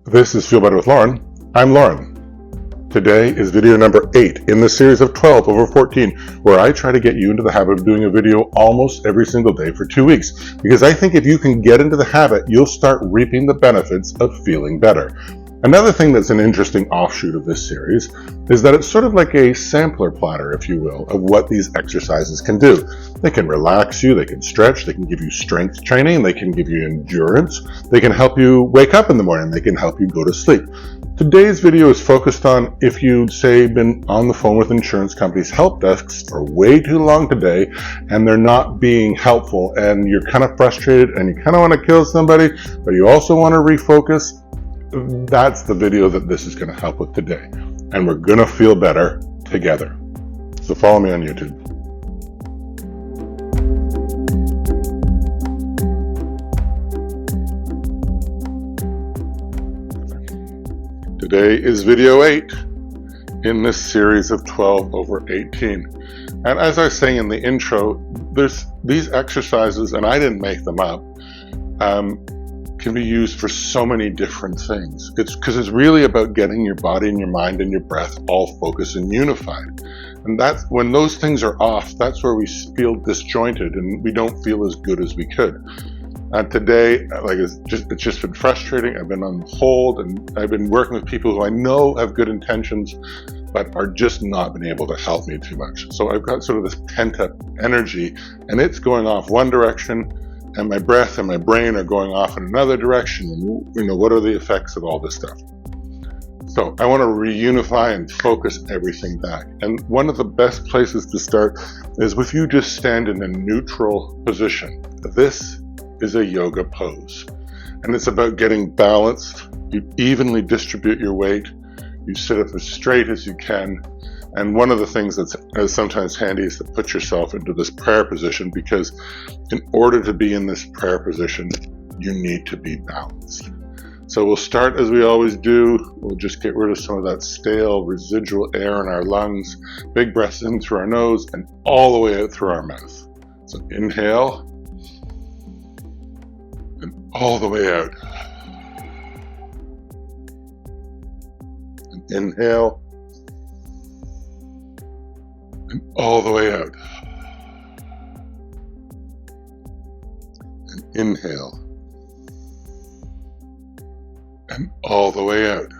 This is Feel Better with Lauren. I'm Lauren. Today is video number 8 in the series of 12 over 14, where I try to get you into the habit of doing a video almost every single day for 2 weeks, because I think if you can get into the habit, you'll start reaping the benefits of feeling better. Another thing that's an interesting offshoot of this series is that it's sort of like a sampler platter, if you will, of what these exercises can do. They can relax you, they can stretch, they can give you strength training, they can give you endurance, they can help you wake up in the morning, they can help you go to sleep. Today's video is focused on if you'd say been on the phone with insurance companies' help desks for way too long today and they're not being helpful and you're kind of frustrated and you kind of want to kill somebody, but you also want to refocus. That's the video that this is going to help with today. And we're going to feel better together. So follow me on YouTube. Today is video 8 in this series of 12 over 18. And as I was saying in the intro, there's these exercises, and I didn't make them up, can be used for so many different things. It's because it's really about getting your body and your mind and your breath all focused and unified. And that's when those things are off, that's where we feel disjointed and we don't feel as good as we could. Today, it's just been frustrating. I've been on hold and I've been working with people who I know have good intentions, but are just not been able to help me too much. So I've got sort of this pent up energy and it's going off one direction and my breath and my brain are going off in another direction. And what are the effects of all this stuff? So I want to reunify and focus everything back. And one of the best places to start is if you just stand in a neutral position. This is a yoga pose. And it's about getting balanced. You evenly distribute your weight. You sit up as straight as you can. And one of the things that's sometimes handy is to put yourself into this prayer position, because in order to be in this prayer position, you need to be balanced. So we'll start as we always do. We'll just get rid of some of that stale residual air in our lungs. Big breaths in through our nose and all the way out through our mouth. So inhale and all the way out. And inhale and all the way out. And inhale and all the way out.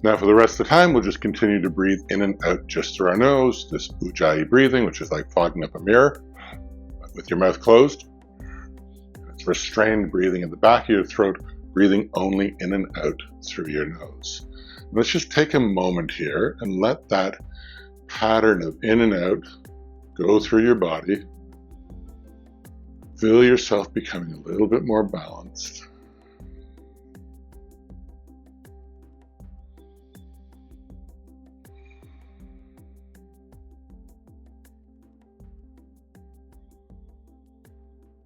Now for the rest of the time, we'll just continue to breathe in and out just through our nose, this ujjayi breathing, which is like fogging up a mirror, with your mouth closed. It's restrained breathing in the back of your throat, breathing only in and out through your nose. And let's just take a moment here and let that pattern of in and out go through your body. Feel yourself becoming a little bit more balanced.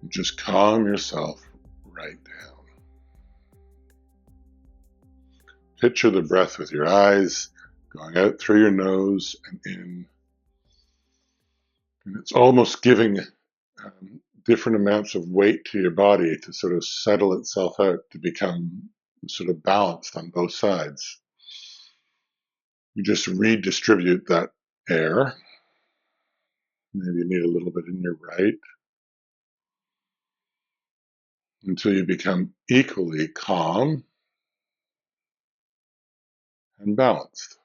Just calm yourself right down. Picture the breath with your eyes going out through your nose and in. And it's almost giving different amounts of weight to your body to sort of settle itself out, to become sort of balanced on both sides. You just redistribute that air. Maybe you need a little bit in your right, until you become equally calm and balanced.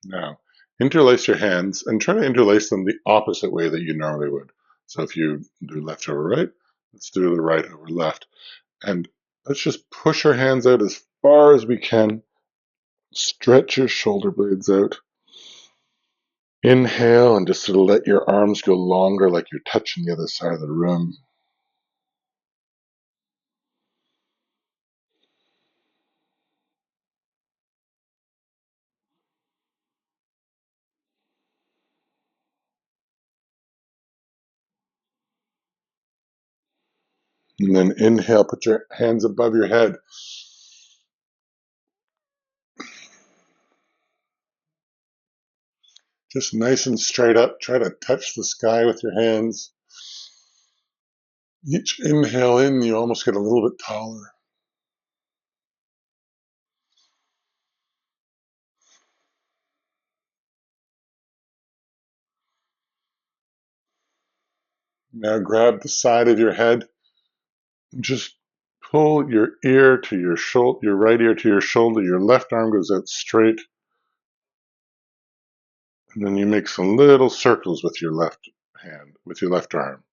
Now, interlace your hands and try to interlace them the opposite way that you normally would. So if you do left over right, let's do the right over left. And let's just push our hands out as far as we can. Stretch your shoulder blades out. Inhale and just sort of let your arms go longer, like you're touching the other side of the room. And then inhale, put your hands above your head. Just nice and straight up. Try to touch the sky with your hands. Each inhale in, you almost get a little bit taller. Now grab the side of your head and just pull your ear to your shoulder, your right ear to your shoulder. Your left arm goes out straight. And then you make some little circles with your left hand, with your left arm.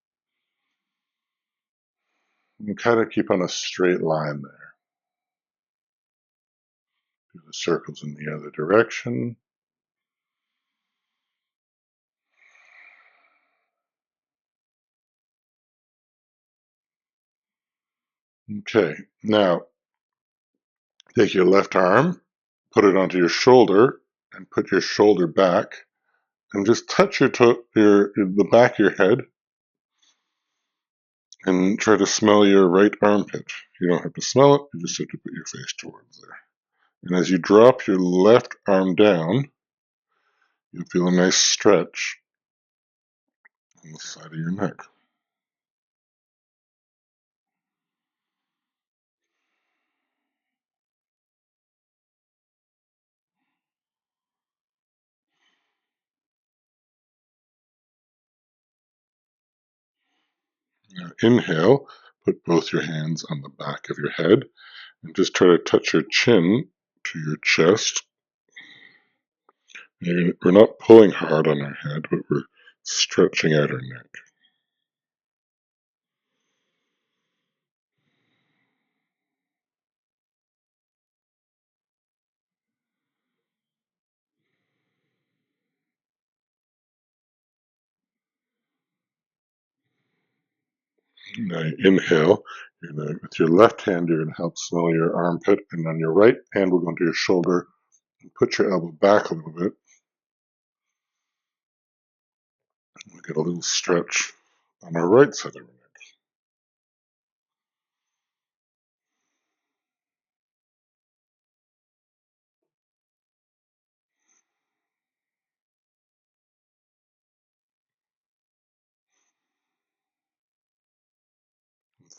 And kind of keep on a straight line there. Do the circles in the other direction. Okay, now take your left arm, put it onto your shoulder, and put your shoulder back, and just touch the back of your head, and try to smell your right armpit. You don't have to smell it, you just have to put your face towards there. And as you drop your left arm down, you'll feel a nice stretch on the side of your neck. Now inhale, put both your hands on the back of your head, and just try to touch your chin to your chest. We're not pulling hard on our head, but we're stretching out our neck. Now inhale, with your left hand, you're going to help smell your armpit, and on your right hand, we'll go into your shoulder and put your elbow back a little bit. We get a little stretch on our right side of our neck.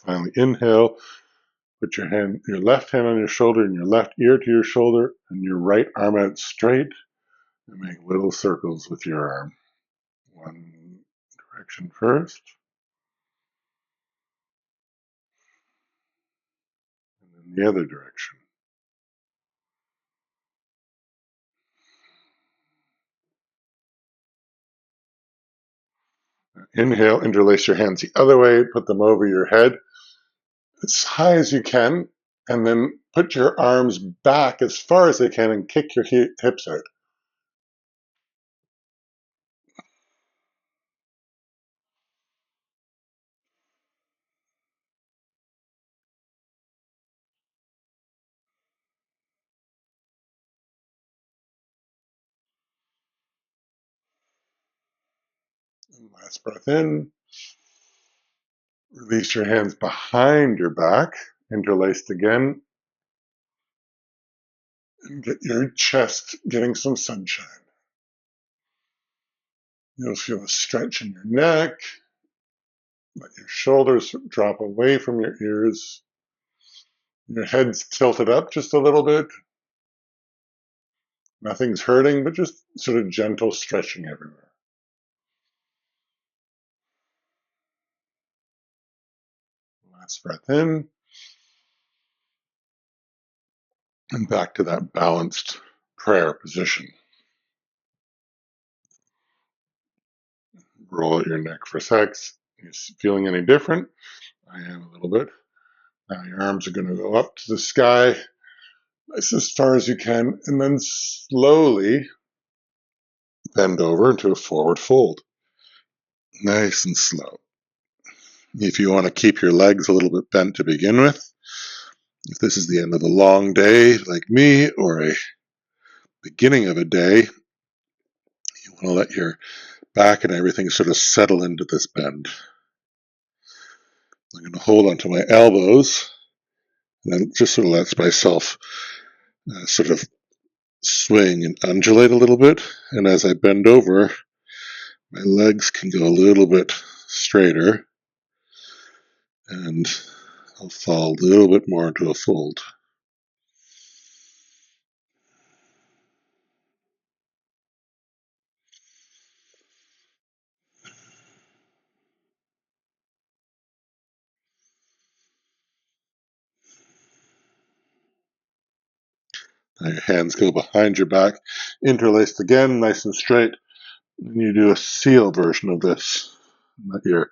Finally, inhale, put your left hand on your shoulder and your left ear to your shoulder, and your right arm out straight, and make little circles with your arm. One direction first, and then the other direction. Inhale, interlace your hands the other way, put them over your head as high as you can, and then put your arms back as far as they can and kick your hips out. And last breath in. Release your hands behind your back, interlaced again, and get your chest getting some sunshine. You'll feel a stretch in your neck. Let your shoulders drop away from your ears. Your head's tilted up just a little bit. Nothing's hurting, but just sort of gentle stretching everywhere. Last breath in. And back to that balanced prayer position. Roll out your neck for sex. You feeling any different? I am a little bit. Now your arms are going to go up to the sky as far as you can, and then slowly bend over into a forward fold. Nice and slow. If you want to keep your legs a little bit bent to begin with, if this is the end of a long day like me, or a beginning of a day, you want to let your back and everything sort of settle into this bend. I'm going to hold onto my elbows, and then just sort of let myself sort of swing and undulate a little bit, and as I bend over, my legs can go a little bit straighter, and I'll fall a little bit more into a fold. Now your hands go behind your back, interlaced again, nice and straight. And you do a seal version of this. Let your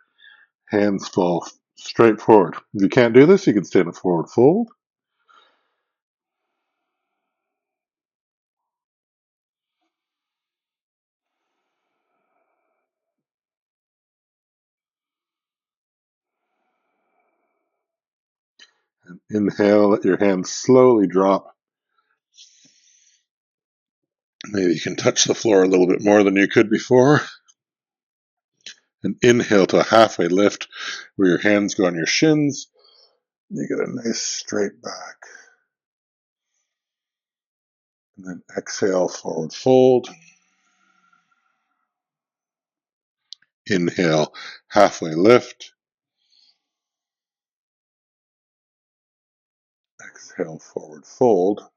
hands fall straight forward. If you can't do this, you can stay in a forward fold. And inhale, let your hands slowly drop. Maybe you can touch the floor a little bit more than you could before. And inhale to a halfway lift where your hands go on your shins. You get a nice straight back. And then exhale, forward fold. Inhale, halfway lift. Exhale, forward fold.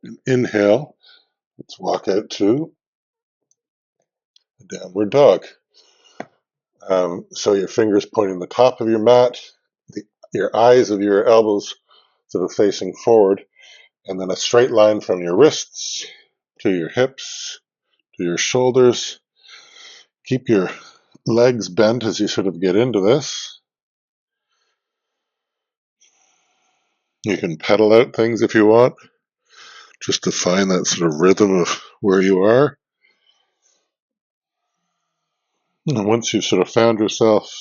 And inhale, let's walk out to a downward dog. So your fingers pointing the top of your mat, your eyes of your elbows sort of facing forward, and then a straight line from your wrists to your hips, to your shoulders. Keep your legs bent as you sort of get into this. You can pedal out things if you want, just to find that sort of rhythm of where you are. And once you've sort of found yourself,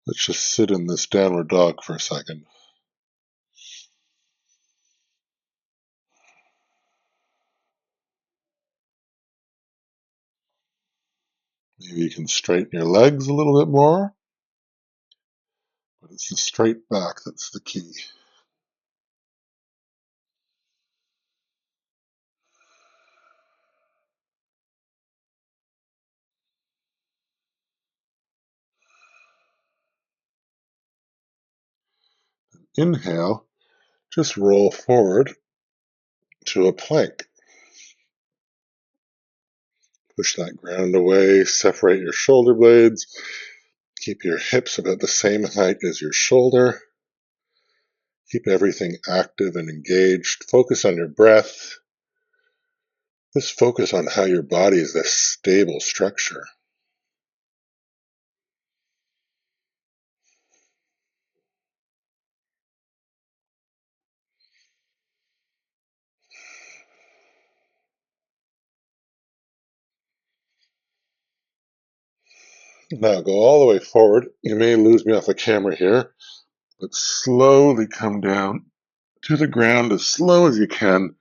let's just sit in this downward dog for a second. Maybe you can straighten your legs a little bit more, but it's the straight back that's the key. Inhale, just roll forward to a plank. Push that ground away, separate your shoulder blades, keep your hips about the same height as your shoulder. Keep everything active and engaged. Focus on your breath. Just focus on how your body is this stable structure. Now go all the way forward. You may lose me off the camera here, but slowly come down to the ground as slow as you can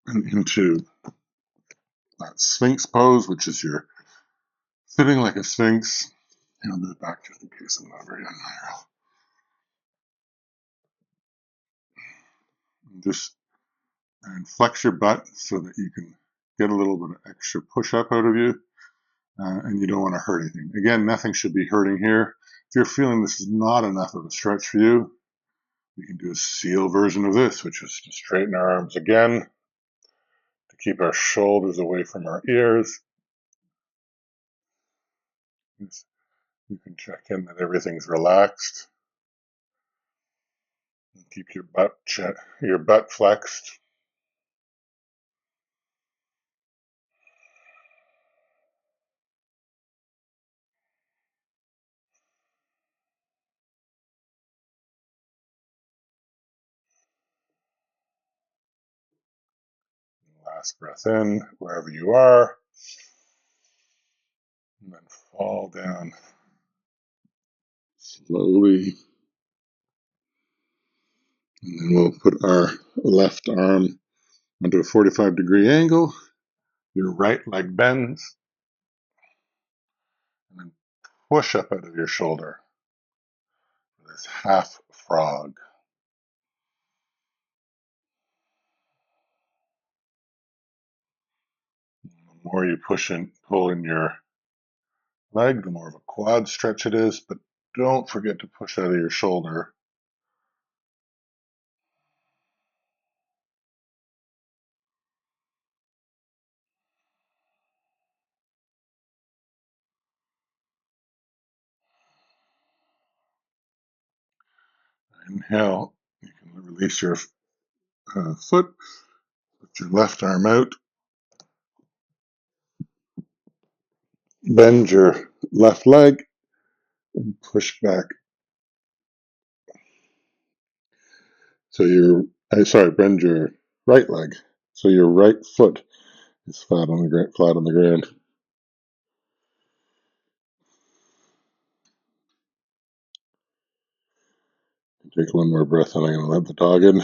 and into that Sphinx pose, which is your sitting like a Sphinx. And I'll move back just in case I'm not very unnatural. Just and flex your butt so that you can get a little bit of extra push up out of you, and you don't want to hurt anything. Again, nothing should be hurting here. If you're feeling this is not enough of a stretch for you, we can do a seal version of this, which is to straighten our arms again, to keep our shoulders away from our ears. You can check in that everything's relaxed. And keep your butt flexed. Last breath in, wherever you are, and then fall down slowly. And then we'll put our left arm onto a 45-degree angle. Your right leg bends, and then push up out of your shoulder. is half frog. The more you pull in your leg, the more of a quad stretch it is, but don't forget to push out of your shoulder. Inhale, you can release your foot, put your left arm out, bend your left leg, and push back. So bend your right leg. So your right foot is flat on the ground. Take one more breath, and I'm going to let the dog in.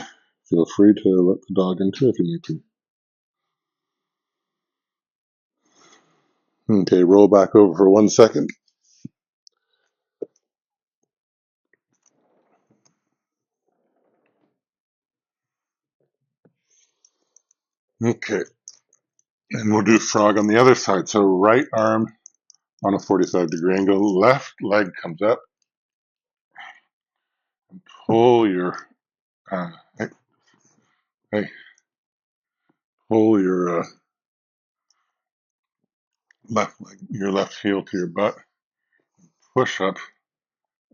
Feel free to let the dog in too if you need to. Okay, roll back over for 1 second. Okay, and we'll do frog on the other side. So right arm on a 45-degree angle, left leg comes up, and pull your hey, pull your left leg, your left heel to your butt, push up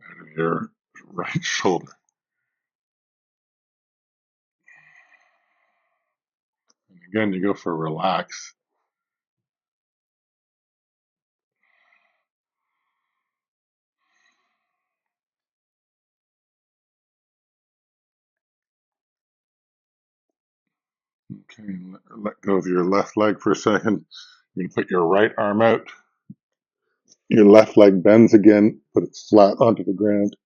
out of your right shoulder. And again, you go for relax. Okay, let go of your left leg for a second. You can put your right arm out. Your left leg bends again, put it flat onto the ground.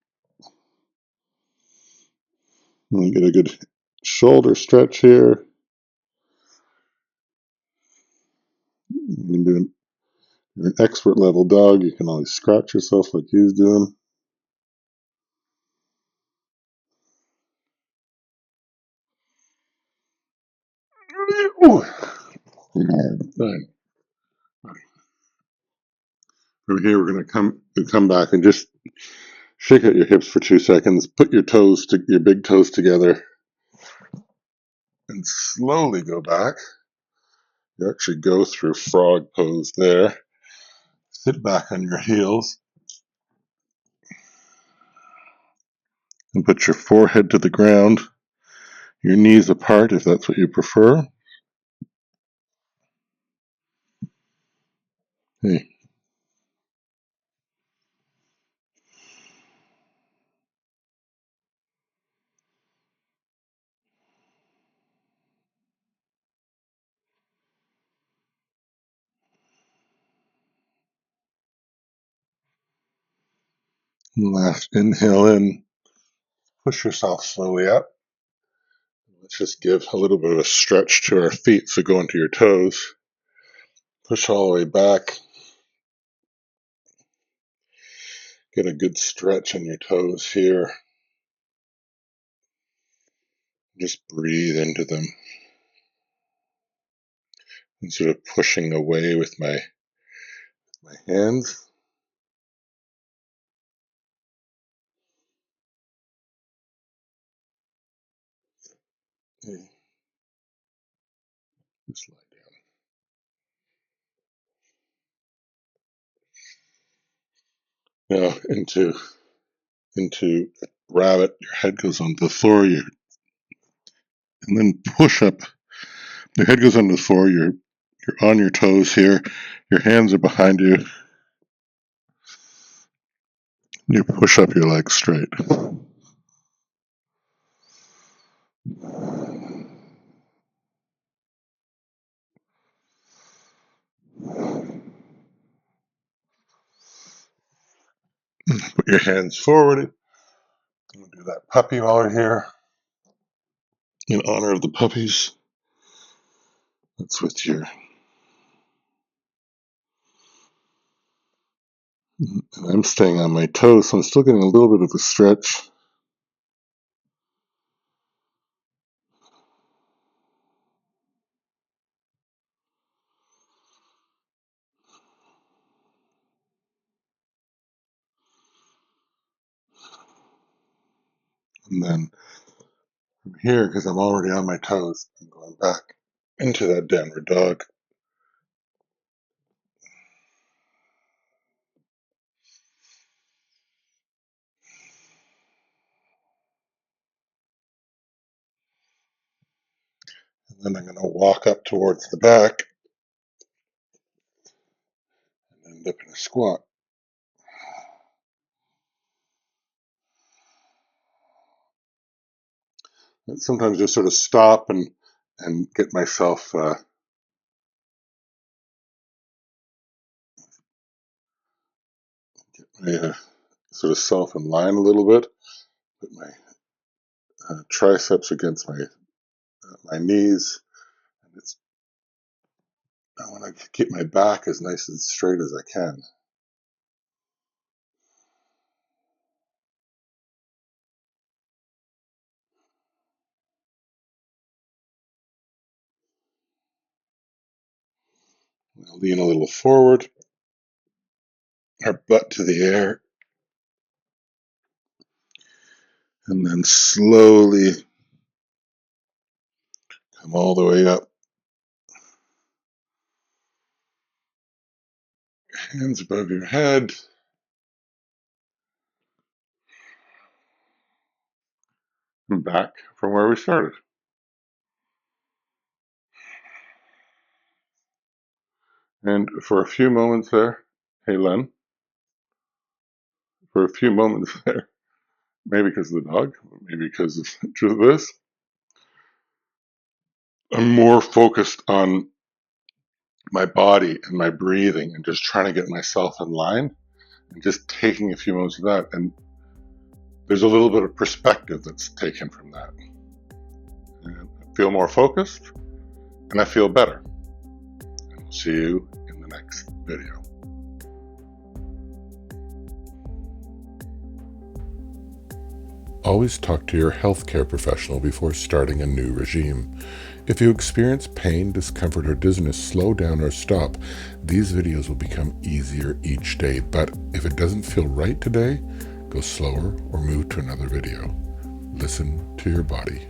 And you get a good shoulder stretch here. You're an expert level dog. You can always scratch yourself like he's doing. Ooh. Right. From here, we're going to come back and just shake out your hips for 2 seconds. Put your your big toes together, and slowly go back. You actually go through frog pose there. Sit back on your heels and put your forehead to the ground, your knees apart if that's what you prefer. Hey. Last inhale in, push yourself slowly up. Let's just give a little bit of a stretch to our feet, so go into your toes. Push all the way back. Get a good stretch on your toes here. Just breathe into them. And sort of pushing away with my hands. Okay. Just lie down. Now into rabbit. Your head goes onto the floor. And then push up. Your head goes onto the floor. You're on your toes here. Your hands are behind you. You push up your legs straight. Put your hands forward. We'll do that puppy while we're here. In honor of the puppies. That's with your And I'm staying on my toes, so I'm still getting a little bit of a stretch. And then from here, because I'm already on my toes, I'm going back into that downward dog. And then I'm going to walk up towards the back and end up in a squat. And sometimes just sort of stop and get myself sort of self in line a little bit. Put my triceps against my knees, and I want to keep my back as nice and straight as I can. I'll lean a little forward, our butt to the air, and then slowly come all the way up. Hands above your head. And back from where we started. And for a few moments there, hey Len, for a few moments there, maybe because of the dog, maybe because of this, I'm more focused on my body and my breathing and just trying to get myself in line and just taking a few moments of that. And there's a little bit of perspective that's taken from that. And I feel more focused and I feel better. And we'll see you in the next video. Always talk to your healthcare professional before starting a new regime. If you experience pain, discomfort, or dizziness, slow down or stop. These videos will become easier each day, but if it doesn't feel right today, go slower or move to another video. Listen to your body.